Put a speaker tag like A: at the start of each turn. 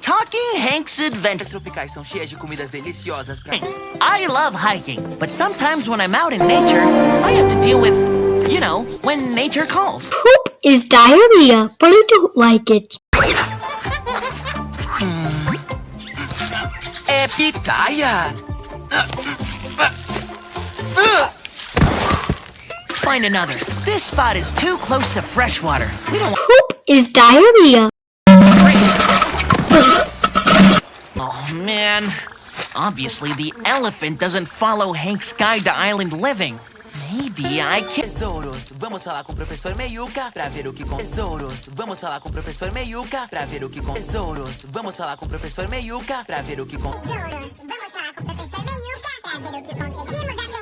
A: Talking Hank's Adventure.
B: Tropicais são cheias de comidas deliciosas pra...
A: I love hiking, but sometimes when I'm out in nature, I have to deal with, when nature calls.
C: Poop is diarrhea, but I don't like it.
B: É pitaia!
A: Let's find another. This spot is too close to fresh water. We don't want...
C: Poop is diarrhea.
A: Oh, man. Obviously, the elephant doesn't follow Hank's guide to island living. Maybe I can...
B: Tesouros, vamos falar com o professor Meiuca pra ver o que com... Tesouros, vamos falar com o professor Meiuca pra ver o que com... Tesouros, vamos falar com o professor Meiuca pra ver o que com...
D: Tesouros, vamos falar com o professor Meiuca pra ver o que conseguimos aprender.